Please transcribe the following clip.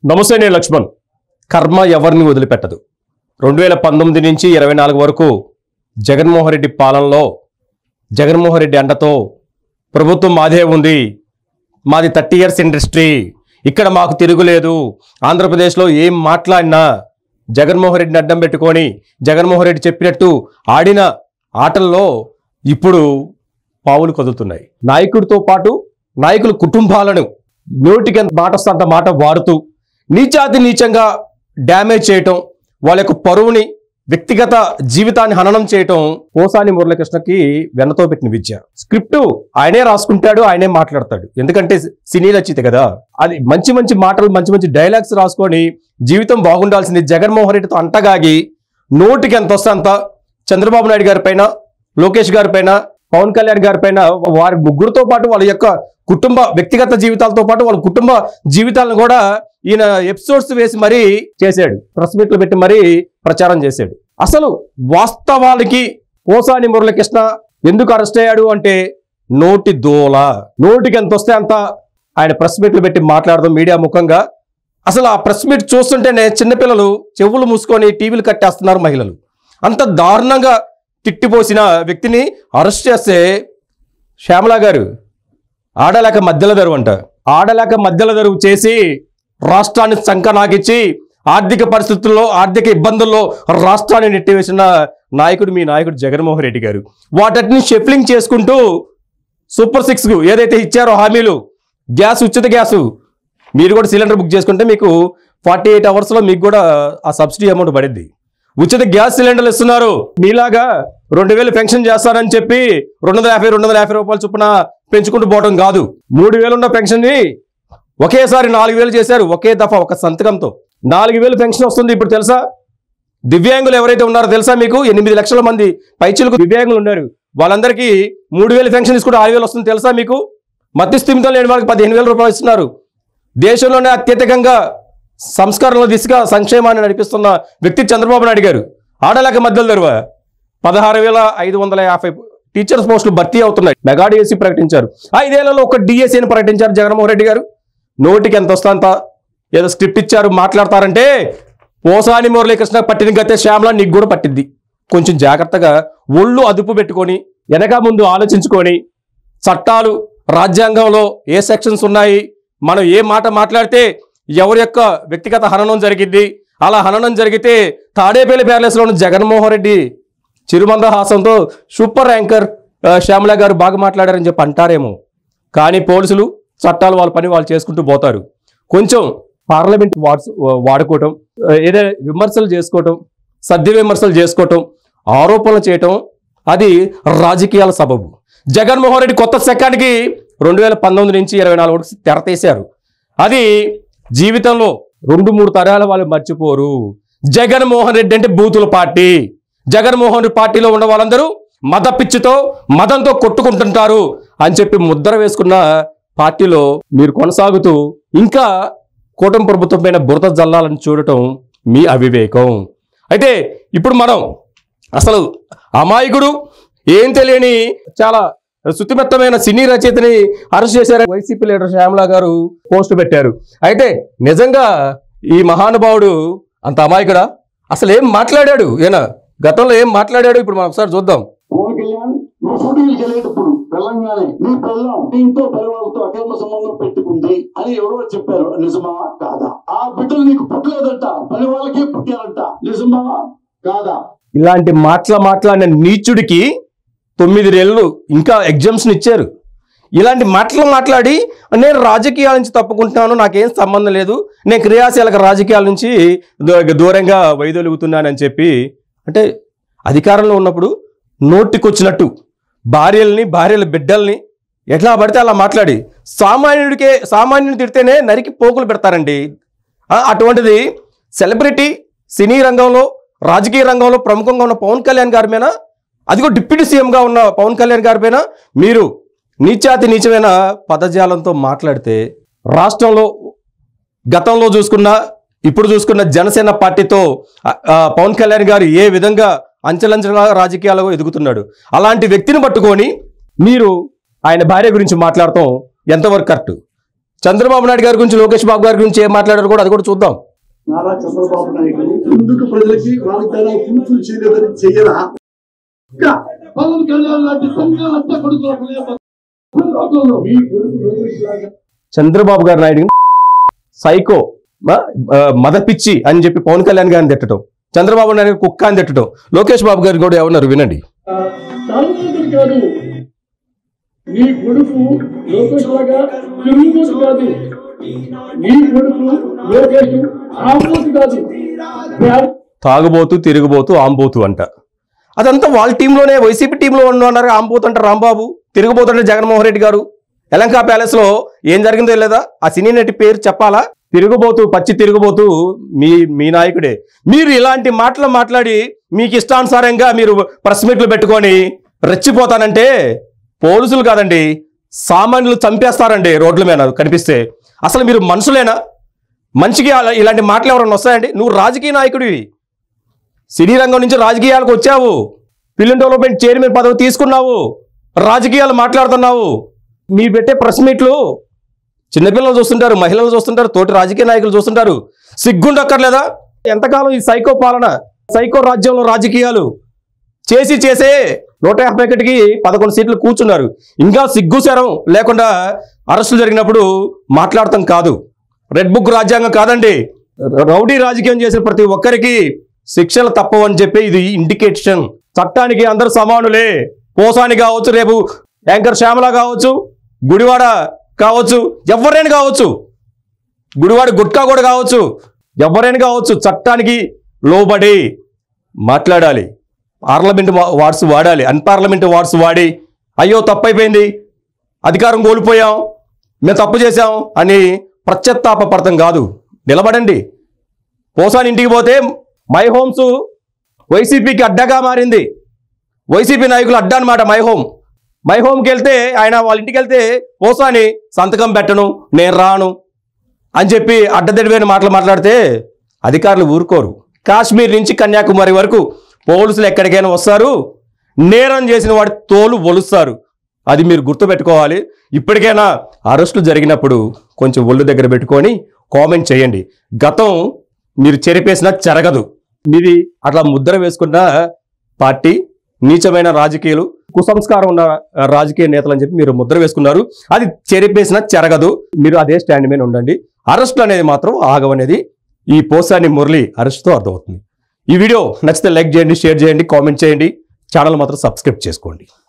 నమస్తే, నేను లక్ష్మణ్. కర్మ ఎవరిని వదిలిపెట్టదు. 2019 నుంచి 24 వరకు జగన్మోహన్ రెడ్డి పాలనలో జగన్మోహన్ రెడ్డి అండతో ప్రభుత్వం మాదే ఉంది. మాది 30 ఇయర్స్ ఇండస్ట్రీ, ఇక్కడ మాకు తిరుగులేదు. ఆంధ్రప్రదేశ్లో ఏం మాట్లాడినా జగన్మోహన్ రెడ్డిని అడ్డం పెట్టుకొని జగన్మోహన్ రెడ్డి చెప్పినట్టు ఆడిన ఆటల్లో ఇప్పుడు పావులు కదులుతున్నాయి. నాయకుడితో పాటు నాయకుల కుటుంబాలను నోటికి మాట వస్తే అంత మాట వాడుతూ నీచాతి నీచంగా డ్యామేజ్ చేయటం, వాళ్ళ యొక్క పరువుని వ్యక్తిగత జీవితాన్ని హననం చేయటం పోసాని మురళీకృష్ణకి వెన్నతో పెట్టిన విద్య. స్క్రిప్ట్ ఆయనే రాసుకుంటాడు, ఆయనే మాట్లాడతాడు. ఎందుకంటే సినీ రచయిత కదా. అది మంచి మంచి మాటలు, మంచి మంచి డైలాగ్స్ రాసుకొని జీవితం బాగుండాల్సింది జగన్మోహన్ రెడ్డితో అంటగాగి నోటికి ఎంత వస్తే అంత చంద్రబాబు నాయుడు గారి పైన, లోకేష్ గారి పైన, పవన్ కళ్యాణ్ గారి పైన, వారి ముగ్గురుతో పాటు వాళ్ళ యొక్క కుటుంబ వ్యక్తిగత జీవితాలతో పాటు వాళ్ళ కుటుంబ జీవితాలను కూడా ఈయన ఎపిసోడ్స్ వేసి మరీ చేశాడు. ప్రెస్ మీట్లు పెట్టి మరీ ప్రచారం చేశాడు. అసలు వాస్తవానికి పోసాని మురళీకృష్ణ ఎందుకు అరెస్ట్ అయ్యాడు అంటే నోటి దోల. నోటికి ఎంత వస్తే అంత ఆయన ప్రెస్ మీట్లు పెట్టి మాట్లాడదాం మీడియా ముఖంగా. అసలు ఆ ప్రెస్ మీట్ చూస్తుంటేనే చిన్నపిల్లలు చెవులు మూసుకొని టీవీలు కట్టేస్తున్నారు మహిళలు. అంత దారుణంగా తిట్టిపోసిన వ్యక్తిని అరెస్ట్ చేస్తే శ్యామలా గారు ఆడలేక మధ్యల దరువు అంట. ఆడలేక మధ్యల దరువు చేసి రాష్ట్రాన్ని సంకనాకిచ్చి ఆర్థిక పరిస్థితుల్లో, ఆర్థిక ఇబ్బందుల్లో రాష్ట్రాన్ని నెట్టివేసిన నాయకుడు మీ నాయకుడు జగన్మోహన్ రెడ్డి గారు. వాటిని షెఫ్లింగ్ చేసుకుంటూ సూపర్ 6 ఏదైతే ఇచ్చారో హామీలు, గ్యాస్, ఉచిత గ్యాసు, మీరు కూడా సిలిండర్ బుక్ చేసుకుంటే మీకు 48 అవర్స్లో మీకు కూడా ఆ సబ్సిడీ అమౌంట్ పడింది. ఉచిత గ్యాస్ సిలిండర్లు ఇస్తున్నారు. మీలాగా 2000 పెన్షన్ చేస్తారని చెప్పి 250 రూపాయలు చొప్పున పెంచుకుంటూ పోవడం కాదు. 3000 ఉన్న పెన్షన్ని ఒకేసారి 4000 చేశారు. ఒకే దఫా ఒక సంతకంతో 4000 పెన్షన్ వస్తుంది. ఇప్పుడు తెలుసా, దివ్యాంగులు ఎవరైతే ఉన్నారో తెలుసా మీకు? 8 లక్షల మంది పైచిలకు దివ్యాంగులు ఉన్నారు. వాళ్ళందరికీ 3000 పెన్షన్ తీసుకుంటే 6000 వస్తుంది తెలుసా మీకు? మధ్యస్థిమితం లేని వాళ్ళకి 15,000 రూపాయలు ఇస్తున్నారు. దేశంలోనే అత్యధికంగా సంస్కరణల దిశగా సంక్షేమాన్ని నడిపిస్తున్న వ్యక్తి చంద్రబాబు నాయుడు గారు. ఆడలేక మధ్యలో తెరువ 16,550 టీచర్స్ పోస్టులు భర్తీ అవుతున్నాయి. మెగా డిఎస్సీ ప్రకటించారు. 5 ఏళ్లలో ఒక డిఎస్సీని ప్రకటించారు జగన్మోహన్ రెడ్డి గారు. నోటికి ఎంత వస్తంత ఏదో స్క్రిప్ట్ ఇచ్చారు మాట్లాడతారంటే పోసాని మురళీకృష్ణ పట్టిన గతే శ్యామలా నీకు కూడా పట్టింది. కొంచెం జాగ్రత్తగా ఒళ్ళు అదుపు పెట్టుకొని వెనక ముందు ఆలోచించుకొని, చట్టాలు, రాజ్యాంగంలో ఏ సెక్షన్స్ ఉన్నాయి, మనం ఏ మాట మాట్లాడితే ఎవరి యొక్క వ్యక్తిగత హననం జరిగింది, అలా హననం జరిగితే తాడేపల్లి ప్యాలెస్లో ఉన్న జగన్మోహన్ రెడ్డి చిరుమందహాసంతో సూపర్ యాంకర్ శ్యామలా గారు బాగా మాట్లాడారని చెప్పి అంటారేమో. కానీ పోలీసులు, చట్టాలు వాళ్ళ పని వాళ్ళు చేసుకుంటూ పోతారు. కొంచెం పార్లమెంట్ వాడుకోవటం, ఏదైనా విమర్శలు చేసుకోవటం, సద్ది విమర్శలు చేసుకోవటం, ఆరోపణలు చేయటం, అది రాజకీయాల సబబు. జగన్మోహన్ రెడ్డి కొత్త శకానికి 2019 నుంచి 24 వరకు తెరతీశారు. అది జీవితంలో 2-3 తరాల వాళ్ళు మర్చిపోరు. జగన్మోహన్ రెడ్డి అంటే బూతుల పార్టీ. జగన్మోహన్ రెడ్డి పార్టీలో ఉన్న వాళ్ళందరూ మత పిచ్చితో, మతంతో కొట్టుకుంటుంటారు అని చెప్పి ముద్ర వేసుకున్న పార్టీలో మీరు కొనసాగుతూ ఇంకా కూటమి ప్రభుత్వం పైన బురద జల్లాలని చూడటం మీ అవివేకం. అయితే ఇప్పుడు మనం అసలు అమాయకుడు, ఏం తెలియని చాలా శుతిమెత్తమైన సినీ రచయితని అరెస్ట్ చేశారు. వైసీపీ లీడర్ శ్యామలా గారు పోస్ట్ పెట్టారు. అయితే నిజంగా ఈ మహానుభావుడు అంత అమాయకుడా? అసలు ఏం మాట్లాడాడు ఈయన? గతంలో ఏం మాట్లాడాడు ఇప్పుడు మనం ఒకసారి చూద్దాం. పవన్ కళ్యాణ్ నువ్వు షూటింగ్కి వెళ్ళేటప్పుడు వెళ్ళంగానే నీ పిల్లం దీంతో పరివాళ్ళతో అక్రమ సంబంధం పెట్టుకుంది అని ఎవరో చెప్పారు. నిజమా కాదా? ఆ బిడ్డలు నీకు పుట్టలేదంట, పని వాళ్ళకే పుట్టారంట. నిజమా కాదా? ఇలాంటి మాట్లాడిన నీచుడికి 9 ఏళ్ళు ఇంకా ఎగ్జామ్స్ని ఇచ్చారు. ఇలాంటి మాట్లాడి నేను రాజకీయాల నుంచి తప్పుకుంటున్నాను, నాకేం సంబంధం లేదు, నేను క్రియాశీలక రాజకీయాల నుంచి దూరంగా వైదొలుగుతున్నానని చెప్పి, అంటే అధికారంలో ఉన్నప్పుడు నోటికొచ్చినట్టు భార్యల బిడ్డల్ని ఎట్లా పడితే అలా మాట్లాడి సామాన్యుని తిడితేనే నరికి పోకులు పెడతారండి. అటువంటిది సెలబ్రిటీ, సినీ రంగంలో, రాజకీయ రంగంలో ప్రముఖంగా ఉన్న పవన్ కళ్యాణ్ గారి మీద, అదిగో డిప్యూటీ సీఎంగా ఉన్న పవన్ కళ్యాణ్ గారి పైన మీరు నీచాతి నీచమైన పదజాలంతో మాట్లాడితే రాష్ట్రంలో గతంలో చూసుకున్న, ఇప్పుడు చూసుకున్న జనసేన పార్టీతో పవన్ కళ్యాణ్ గారు ఏ విధంగా అంచెలంచెల రాజకీయాల్లో ఎదుగుతున్నాడు, అలాంటి వ్యక్తిని పట్టుకొని మీరు ఆయన భార్య గురించి మాట్లాడటం ఎంతవరకు కరెక్ట్? చంద్రబాబు నాయుడు గారి గురించి, లోకేష్ బాబు గారి గురించి ఏం మాట్లాడారు కూడా అది కూడా చూద్దాం. నారా చంద్రబాబు నాయుడు ఎందుకు ప్రజలకి వాళ్ళకి తేడా ఫుల్ఫిల్ చేయలేదని చెయ్యరా? ఇంకా పవన్ కళ్యాణ్ లాంటి సంఘాలంతా కొడుకులు చంద్రబాబు గారు నాయుడు సైకో మదర్ పిచ్చి అని చెప్పి పవన్ కళ్యాణ్ గారిని తిట్టడం, చంద్రబాబు నాయుడు కుక్క అని తిట్టడం, లోకేష్ బాబు గారు కూడా ఏమన్నారు వినండి. కాదు నీ కొడుకు లోకేష్ లాగా తిరుగుబోతు కాదు, నీ కొడుకు లోకేష్ ఆంబోతు కాదు, తాగుబోతు తిరుగుబోతు ఆంబోతు అంట. అదంతా వాళ్ళ టీంలోనే వైసీపీ టీంలో ఉన్నారు. ఆంబోతు అంట రాంబాబు, తిరుగుబోతు అంటే జగన్మోహన్ రెడ్డి గారు. ఎలంకా ప్యాలెస్ లో ఏం జరిగిందో లేదా ఆ సినీ నటి పేరు చెప్పాలా? తిరుగుబోతు, పచ్చి తిరుగుబోతు మీ నాయకుడే. మీరు ఇలాంటి మాటలు మాట్లాడి మీకు ఇష్టానుసారంగా మీరు ప్రెస్ మీట్లు పెట్టుకొని రెచ్చిపోతానంటే పోలీసులు కాదండి, సామాన్యులు చంపేస్తారండి రోడ్ల మీద కనిపిస్తే. అసలు మీరు మనుషులేనా? మనిషికి ఇలాంటి మాటలు ఎవరన్నా వస్తాయండి? నువ్వు రాజకీయ నాయకుడివి, సినీ రంగం నుంచి రాజకీయాలకు వచ్చావు, ఫిలిం డెవలప్మెంట్ చైర్మన్ పదవి తీసుకున్నావు, రాజకీయాలు మాట్లాడుతున్నావు. మీరు పెట్టే ప్రెస్ మీట్లు చిన్నపిల్లలు చూస్తుంటారు, మహిళలు చూస్తుంటారు, తోటి రాజకీయ నాయకులు చూస్తుంటారు. సిగ్గుండక్కర్లేదా? ఎంతకాలం ఈ సైకో పాలన, సైకో రాజ్యంలో రాజకీయాలు చేసే 151కి 11 సీట్లు కూర్చున్నారు. ఇంకా సిగ్గుశరం లేకుండా అరెస్టులు జరిగినప్పుడు మాట్లాడటం కాదు. రెడ్ బుక్ రాజ్యాంగం కాదండి. రౌడీ రాజకీయం చేసిన ప్రతి ఒక్కరికి శిక్షలు తప్పవని చెప్పి ఇది ఇండికేషన్. చట్టానికి అందరూ సమానులే. పోసాని కావచ్చు, రేపు యాంకర్ శ్యామల కావచ్చు, గుడివాడ కావచ్చు, ఎవరైనా కావచ్చు, గుడివాడ గుట్కా కూడా కావచ్చు, ఎవరైనా కావచ్చు, చట్టానికి లోబడి మాట్లాడాలి. పార్లమెంట్ వార్డ్స్ వాడాలి. అన్పార్లమెంట్ వార్డ్స్ వాడి అయ్యో తప్పైపోయింది, అధికారం కోల్పోయాం, మేము తప్పు చేశాం అని ప్రత్యత్తాపడతాం కాదు. నిలబడండి. పోసాని ఇంటికి పోతే మై హోమ్స్ వైసీపీకి అడ్డగా మారింది. వైసీపీ నాయకులు అడ్డా అనమాట మై హోమ్కి వెళ్తే ఆయన వాళ్ళ ఇంటికి వెళ్తే పోసాని సంతకం పెట్టను, నేను రాను అని చెప్పి అడ్డదిడ్డమైన మాటలు మాట్లాడితే అధికారులు ఊరుకోరు. కాశ్మీర్ నుంచి కన్యాకుమారి వరకు పోలీసులు ఎక్కడికైనా వస్తారు, నేరం చేసిన వాడి తోలు ఒలుస్తారు. అది మీరు గుర్తుపెట్టుకోవాలి. ఇప్పటికైనా అరెస్టులు జరిగినప్పుడు కొంచెం ఒళ్ళు దగ్గర పెట్టుకొని కామెంట్ చేయండి. గతం మీరు చెరిపేసినా చెరగదు. మీది అట్లా ముద్ర వేసుకున్న పార్టీ, నీచమైన రాజకీయాలు, కుసంస్కారం ఉన్న రాజకీయ నేతలు అని చెప్పి మీరు ముద్ర వేసుకున్నారు. అది చెరిపేసినా చెరగదు. మీరు అదే స్టాండ్ మీద ఉండండి. అరెస్టులు అనేది మాత్రం ఆగవనేది ఈ పోసాని మురళి అరెస్టుతో అర్థమవుతుంది. ఈ వీడియో నచ్చితే లైక్ చేయండి, షేర్ చేయండి, కామెంట్ చేయండి. ఛానల్ మాత్రం సబ్స్క్రైబ్ చేసుకోండి.